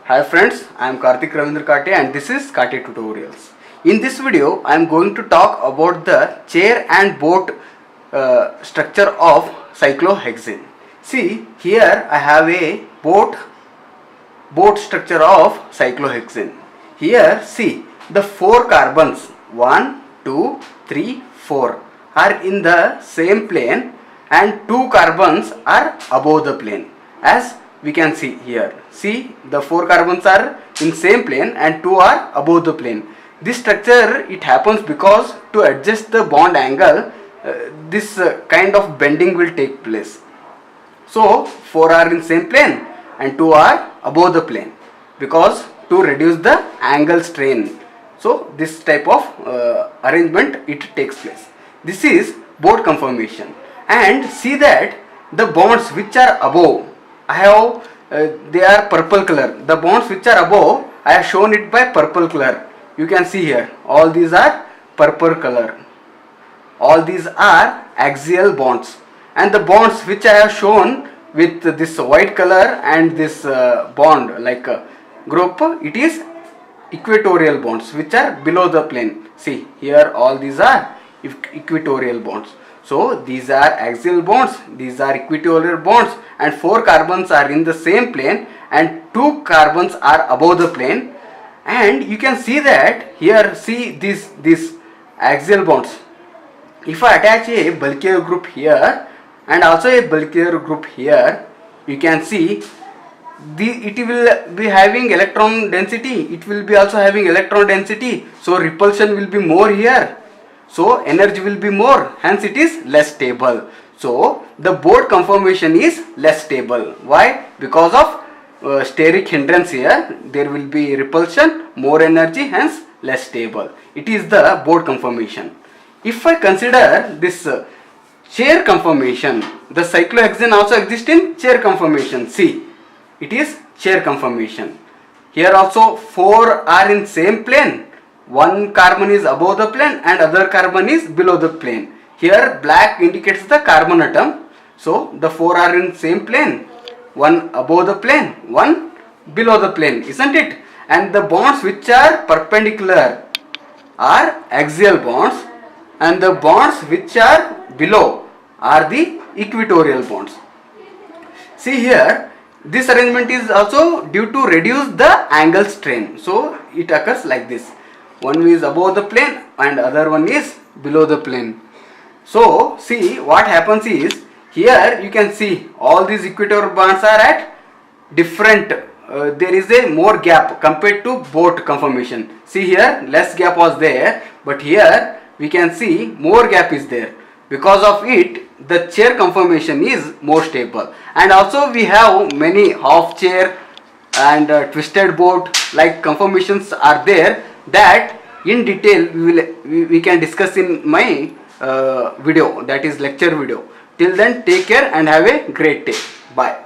Hi friends, I am Karthik Ravindra Kate and this is Kate Tutorials. In this video, I am going to talk about the chair and boat structure of cyclohexane. See, here I have a boat structure of cyclohexane. Here, see, the 4 carbons 1, 2, 3, 4 are in the same plane and 2 carbons are above the plane, as we can see here. See, the 4 carbons are in same plane and 2 are above the plane. This structure, it happens because to adjust the bond angle, this kind of bending will take place. So 4 are in same plane and 2 are above the plane, because to reduce the angle strain. So this type of arrangement it takes place. This is boat conformation. And see that the bonds which are above, I have they are purple color. The bonds which are above, I have shown it by purple color. You can see here, all these are purple color. All these are axial bonds, and the bonds which I have shown with this white color and this bond like group, it is equatorial bonds which are below the plane. See here, all these are equatorial bonds. So these are axial bonds, these are equatorial bonds, and 4 carbons are in the same plane and 2 carbons are above the plane. And you can see that here, see these axial bonds. If I attach a bulkier group here and also a bulkier group here, you can see it will be having electron density, it will be also having electron density, so repulsion will be more here, so energy will be more, hence it is less stable. So the boat conformation is less stable. Why? Because of steric hindrance here, there will be repulsion, more energy, hence less stable. It is the boat conformation. If I consider this chair conformation, the cyclohexane also exists in chair conformation. See, it is chair conformation. Here also 4 are in same plane. One carbon is above the plane and other carbon is below the plane. Here black indicates the carbon atom. So the 4 are in same plane. One above the plane, one below the plane, isn't it? And the bonds which are perpendicular are axial bonds, and the bonds which are below are the equatorial bonds. See here, this arrangement is also due to reduce the angle strain. So it occurs like this. One is above the plane and other one is below the plane. So see what happens is, here you can see all these equatorial bonds are at different, there is a more gap compared to boat conformation. See here, less gap was there, but here we can see more gap is there. Because of it, the chair conformation is more stable. And also we have many half chair and twisted boat like conformations are there, that in detail we can discuss in my video, that is lecture video. Till then, take care and have a great day. Bye.